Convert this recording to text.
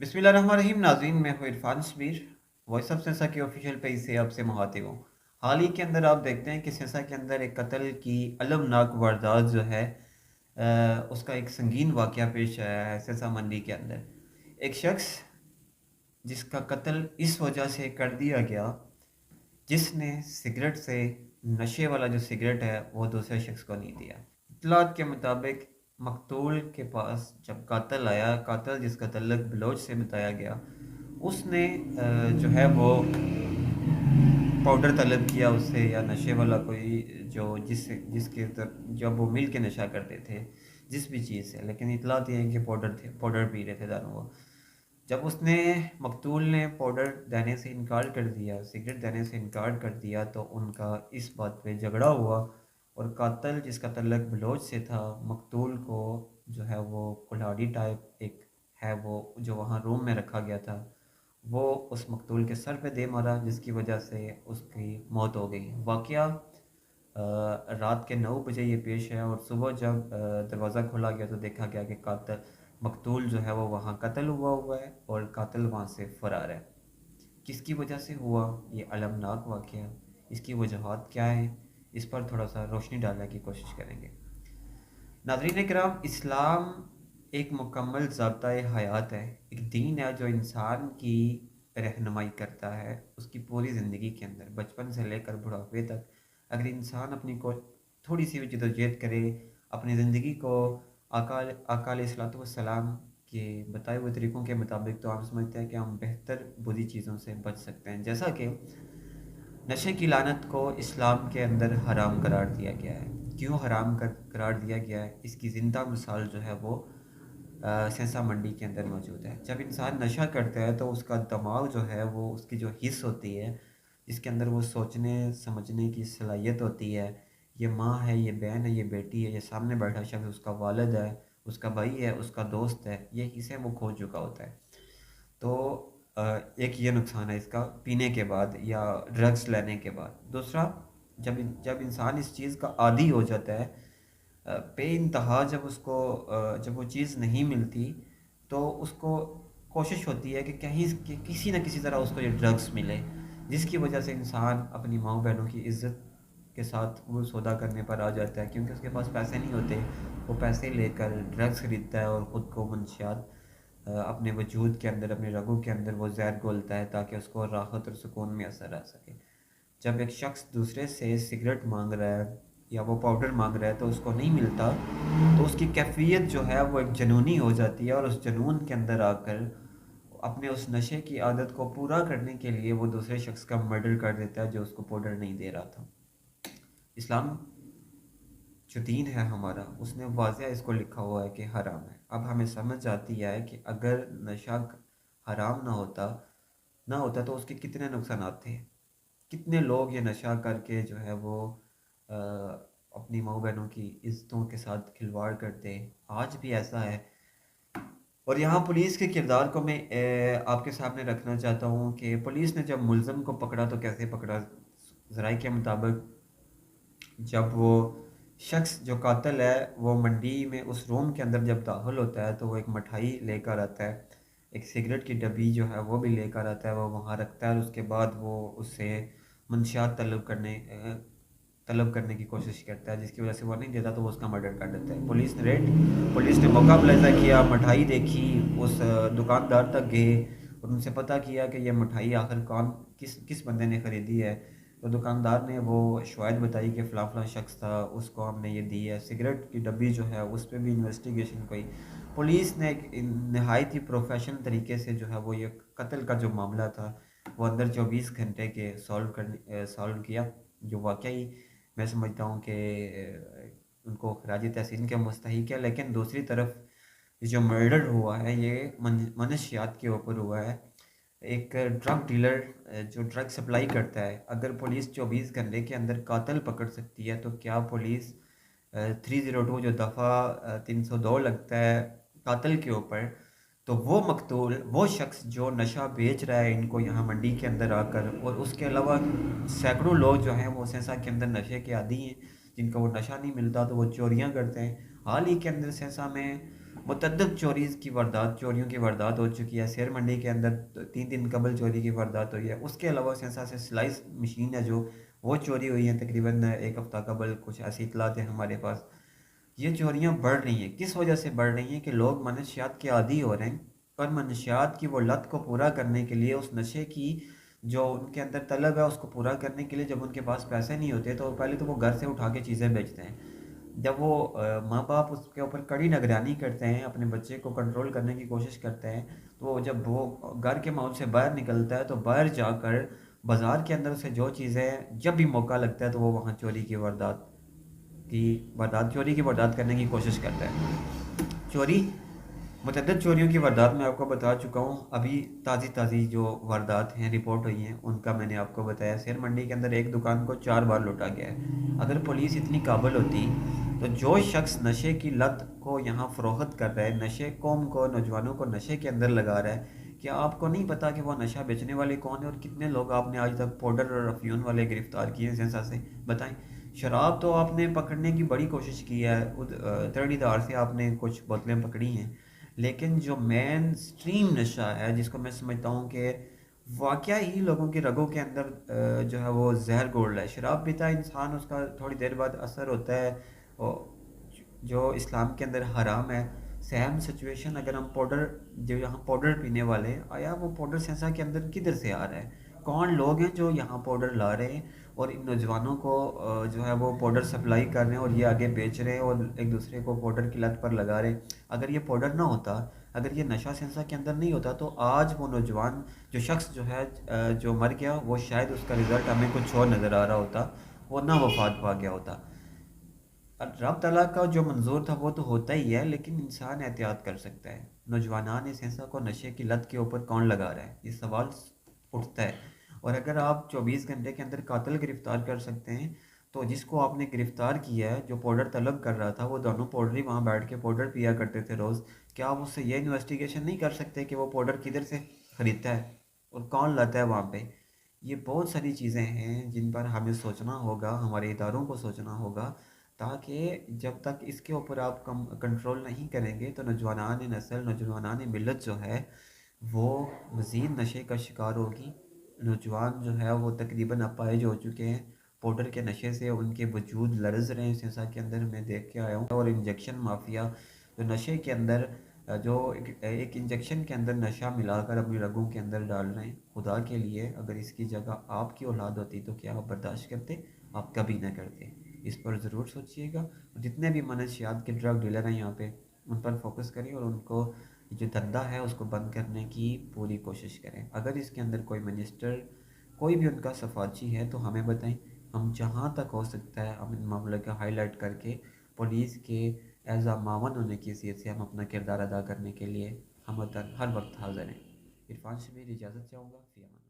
بسم اللہ الرحمن الرحیم ناظرین، میں ہوں عرفان شبیر، وائس آف سینسا کے آفیشیل پیج سے آپ سے مخاطب ہوں۔ حال ہی کے اندر آپ دیکھتے ہیں کہ سینسا کے اندر ایک قتل کی المناک واردات جو ہے اس کا ایک سنگین واقعہ پیش آیا ہے سینسا منڈی کے اندر۔ ایک شخص جس کا قتل اس وجہ سے کر دیا گیا، جس نے سگریٹ سے نشے والا جو سگریٹ ہے وہ دوسرے شخص کو نہیں دیا۔ اطلاعات کے مطابق مقتول کے پاس جب قاتل آیا، قاتل جس کا تعلق بلوچ سے بتایا گیا، اس نے جو ہے وہ پاؤڈر طلب کیا اس سے، یا نشے والا کوئی جو جس کے جب وہ مل کے نشہ کرتے تھے جس بھی چیز سے، لیکن اطلاعات یہ ہے کہ پاؤڈر پی رہے تھے دونوں وہ۔ جب اس نے مقتول نے پاؤڈر دینے سے انکار کر دیا، سگریٹ دینے سے انکار کر دیا، تو ان کا اس بات پہ جھگڑا ہوا، اور قاتل جس کا تعلق بلوچ سے تھا، مقتول کو جو ہے وہ کلاڑی ٹائپ ایک ہے وہ جو وہاں روم میں رکھا گیا تھا، وہ اس مقتول کے سر پہ دے مارا، جس کی وجہ سے اس کی موت ہو گئی۔ واقعہ رات کے 9 بجے یہ پیش ہے، اور صبح جب دروازہ کھولا گیا تو دیکھا گیا کہ مقتول جو ہے وہ وہاں قتل ہوا ہے، اور قاتل وہاں سے فرار ہے۔ کس کی وجہ سے ہوا یہ المناک واقعہ، اس کی وجوہات کیا ہیں، اس پر تھوڑا سا روشنی ڈالنے کی کوشش کریں گے۔ ناظرین کرام، اسلام ایک مکمل ضابطۂ حیات ہے، ایک دین ہے جو انسان کی رہنمائی کرتا ہے اس کی پوری زندگی کے اندر، بچپن سے لے کر بڑھاپے تک۔ اگر انسان اپنی کو تھوڑی سی بھی جدوجہد کرے، اپنی زندگی کو آقا علیہ الصلوۃ والسلام کے بتائے ہوئے طریقوں کے مطابق، تو ہم سمجھتے ہیں کہ ہم بہتر بری چیزوں سے بچ سکتے ہیں۔ جیسا کہ نشے کی لعنت کو اسلام کے اندر حرام قرار دیا گیا ہے۔ کیوں حرام قرار دیا گیا ہے، اس کی زندہ مثال جو ہے وہ سینسا منڈی کے اندر موجود ہے۔ جب انسان نشہ کرتا ہے تو اس کا دماغ جو ہے وہ، اس کی جو حص ہوتی ہے جس کے اندر وہ سوچنے سمجھنے کی صلاحیت ہوتی ہے، یہ ماں ہے، یہ بہن ہے، یہ بیٹی ہے، یہ سامنے بیٹھا شخص اس کا والد ہے، اس کا بھائی ہے، اس کا دوست ہے، یہ حصے وہ کھو چکا ہوتا ہے۔ تو ایک یہ نقصان ہے اس کا پینے کے بعد یا ڈرگس لینے کے بعد۔ دوسرا، جب انسان اس چیز کا عادی ہو جاتا ہے، بے انتہا جب وہ چیز نہیں ملتی، تو اس کو کوشش ہوتی ہے کہ کسی نہ کسی طرح اس کو یہ ڈرگس ملے، جس کی وجہ سے انسان اپنی ماں بہنوں کی عزت کے ساتھ وہ سودا کرنے پر آ جاتا ہے، کیونکہ اس کے پاس پیسے نہیں ہوتے، وہ پیسے لے کر ڈرگس خریدتا ہے، اور خود کو منشیات اپنے وجود کے اندر، اپنے رگوں کے اندر وہ زہر گھولتا ہے تاکہ اس کو راحت اور سکون میں اثر آ سکے۔ جب ایک شخص دوسرے سے سگریٹ مانگ رہا ہے یا وہ پاؤڈر مانگ رہا ہے تو اس کو نہیں ملتا، تو اس کی کیفیت جو ہے وہ ایک جنونی ہو جاتی ہے، اور اس جنون کے اندر آ کر اپنے اس نشے کی عادت کو پورا کرنے کے لیے وہ دوسرے شخص کا مرڈر کر دیتا ہے جو اس کو پاؤڈر نہیں دے رہا تھا۔ اسلام جو دین ہے ہمارا، اس نے واضح اس کو لکھا ہوا ہے کہ حرام ہے۔ اب ہمیں سمجھ آتی ہے کہ اگر نشہ حرام نہ ہوتا تو اس کے کتنے نقصانات تھے، کتنے لوگ یہ نشہ کر کے جو ہے وہ اپنی ماں بہنوں کی عزتوں کے ساتھ کھلواڑ کرتے۔ آج بھی ایسا ہے، اور یہاں پولیس کے کردار کو میں آپ کے سامنے رکھنا چاہتا ہوں کہ پولیس نے جب ملزم کو پکڑا تو کیسے پکڑا۔ ذرائع کے مطابق جب وہ شخص جو قاتل ہے وہ منڈی میں اس روم کے اندر جب داخل ہوتا ہے، تو وہ ایک مٹھائی لے کر آتا ہے، ایک سگریٹ کی ڈبی جو ہے وہ بھی لے کر آتا ہے، وہ وہاں رکھتا ہے، اور اس کے بعد وہ اس سے منشیات طلب کرنے کی کوشش کرتا ہے، جس کی وجہ سے وہ نہیں دیتا تو وہ اس کا مرڈر کر دیتا ہے۔ پولیس نے موقع ملاحظہ کیا، مٹھائی دیکھی، اس دکاندار تک گئے اور ان سے پتہ کیا کہ یہ مٹھائی آخر کس بندے نے خریدی ہے۔ تو دکاندار نے وہ شواہد بتائی کہ فلاں فلاں شخص تھا، اس کو ہم نے یہ دی ہے۔ سگریٹ کی ڈبی جو ہے اس پہ بھی انویسٹیگیشن ہوئی۔ پولیس نے ایک نہایت ہی پروفیشنل طریقے سے جو ہے وہ یہ قتل کا جو معاملہ تھا وہ اندر 24 گھنٹے کے سالو کیا، جو واقعی میں سمجھتا ہوں کہ ان کو خراج تحسین کے مستحق ہے۔ لیکن دوسری طرف جو مرڈر ہوا ہے یہ منشیات کے اوپر ہوا ہے۔ ایک ڈرگ ڈیلر جو ڈرگ سپلائی کرتا ہے، اگر پولیس 24 گھنٹے کے اندر قاتل پکڑ سکتی ہے، تو کیا پولیس 302 جو دفعہ 302 لگتا ہے قاتل کے اوپر، تو وہ مقتول، وہ شخص جو نشہ بیچ رہا ہے ان کو یہاں منڈی کے اندر آ کر، اور اس کے علاوہ سینکڑوں لوگ جو ہیں وہ سینسا کے اندر نشے کے عادی ہیں، جن کو وہ نشہ نہیں ملتا تو وہ چوریاں کرتے ہیں۔ حال ہی کے اندر سینسا میں متعدد چوریوں کی واردات ہو چکی ہے سیر منڈی کے اندر، 3 دن قبل چوری کی واردات ہوئی ہے، اس کے علاوہ سینسا سے سلائس مشین ہے جو وہ چوری ہوئی ہیں تقریباً ایک ہفتہ قبل، کچھ ایسی اطلاعات ہیں ہمارے پاس۔ یہ چوریاں بڑھ رہی ہیں، کس وجہ سے بڑھ رہی ہیں کہ لوگ منشیات کے عادی ہو رہے ہیں، اور منشیات کی وہ لت کو پورا کرنے کے لیے، اس نشے کی جو ان کے اندر طلب ہے اس کو پورا کرنے کے لیے، جب ان کے پاس پیسے نہیں ہوتے تو پہلے تو وہ گھر سے اٹھا کے چیزیں بیچتے ہیں۔ جب وہ ماں باپ اس کے اوپر کڑی نگرانی کرتے ہیں، اپنے بچے کو کنٹرول کرنے کی کوشش کرتے ہیں، تو جب وہ گھر کے ماحول سے باہر نکلتا ہے تو باہر جا کر بازار کے اندر سے جو چیزیں جب بھی موقع لگتا ہے تو وہ وہاں چوری کی واردات کرنے کی کوشش کرتا ہے۔ چوری متعدد چوریوں کی واردات میں آپ کو بتا چکا ہوں، ابھی تازی جو واردات ہیں رپورٹ ہوئی ہیں ان کا میں نے آپ کو بتایا۔ سیر منڈی کے اندر ایک دکان کو 4 بار لوٹا گیا ہے۔ اگر پولیس اتنی قابل ہوتی تو جو شخص نشے کی لت کو یہاں فروخت کر رہا ہے، نشے قوم کو، نوجوانوں کو نشے کے اندر لگا رہا ہے، کیا آپ کو نہیں پتا کہ وہ نشہ بیچنے والے کون ہیں، اور کتنے لوگ آپ نے آج تک پاؤڈر اور افیون والے گرفتار کیے ہیں سینسا سے؟ بتائیں۔ شراب تو آپ نے پکڑنے کی بڑی کوشش کی ہے، ترڑی دار سے آپ نے کچھ بوتلیں پکڑی ہیں، لیکن جو مین سٹریم نشہ ہے جس کو میں سمجھتا ہوں کہ واقعہ ہی لوگوں کی رگوں کے اندر جو ہے وہ زہر گھول رہا ہے۔ شراب پیتا ہے انسان، اس کا تھوڑی دیر بعد اثر ہوتا ہے، اور جو اسلام کے اندر حرام ہے۔ سیم سچویشن اگر ہم جو یہاں پاؤڈر پینے والے ہیں، آیا وہ پاؤڈر سینسا کے اندر کدھر سے آ رہا ہے؟ کون لوگ ہیں جو یہاں پاؤڈر لا رہے ہیں اور ان نوجوانوں کو جو ہے وہ پاؤڈر سپلائی کر رہے ہیں اور یہ آگے بیچ رہے ہیں اور ایک دوسرے کو پاؤڈر کی لت پر لگا رہے ہیں؟ اگر یہ پاؤڈر نہ ہوتا، اگر یہ نشہ سینسا کے اندر نہیں ہوتا، تو آج وہ نوجوان جو شخص جو ہے جو مر گیا، وہ شاید اس کا رزلٹ ہمیں کچھ اور نظر آ رہا ہوتا، وہ نہ وفات پا گیا ہوتا۔ رب تعالیٰ کا جو منظور تھا وہ تو ہوتا ہی ہے، لیکن انسان احتیاط کر سکتا ہے۔ نوجوانان سینسا کو نشے کی لت کے اوپر کون لگا رہا ہے، یہ سوال اٹھتا ہے۔ اور اگر آپ 24 گھنٹے کے اندر قاتل گرفتار کر سکتے ہیں، تو جس کو آپ نے گرفتار کیا ہے، جو پاؤڈر طلب کر رہا تھا، وہ دونوں پاؤڈر ہی وہاں بیٹھ کے پاؤڈر پیا کرتے تھے روز، کیا آپ اس سے یہ انویسٹیگیشن نہیں کر سکتے کہ وہ پاؤڈر کدھر سے خریدتا ہے اور کون لاتا ہے وہاں پہ؟ یہ بہت ساری چیزیں ہیں جن پر ہمیں سوچنا ہوگا، ہمارے اداروں کو سوچنا ہوگا، تاکہ جب تک اس کے اوپر آپ کنٹرول نہیں کریں گے تو نوجوانان نسل، نوجوانان ملت جو ہے وہ مزید نشے کا شکار ہوگی۔ نوجوان جو ہے وہ تقریباً اپاہج ہو چکے ہیں پاؤڈر کے نشے سے، ان کے وجود لرز رہے ہیں سینسا کے اندر، میں دیکھ کے آیا ہوں۔ اور انجیکشن مافیا جو نشے کے اندر جو ایک انجیکشن کے اندر نشہ ملا کر اپنی رگوں کے اندر ڈال رہے ہیں، خدا کے لیے اگر اس کی جگہ آپ کی اولاد ہوتی تو کیا آپ برداشت کرتے؟ آپ کبھی نہ کرتے۔ اس پر ضرور سوچئے گا، اور جتنے بھی منشیات کے ڈرگ ڈیلر ہیں یہاں پہ، ان پر فوکس کریں اور ان کو جو دھندا ہے اس کو بند کرنے کی پوری کوشش کریں۔ اگر اس کے اندر کوئی منسٹر، کوئی بھی ان کا سفارشی ہے تو ہمیں بتائیں، ہم جہاں تک ہو سکتا ہے ہم ان معاملے کا ہائی لائٹ کر کے پولیس کے ایز اے معاون ہونے کی حیثیت سے ہم اپنا کردار ادا کرنے کے لیے ہم ہر وقت حاضر ہیں۔ عرفان شبیر اجازت چاہوں گا، فی امان۔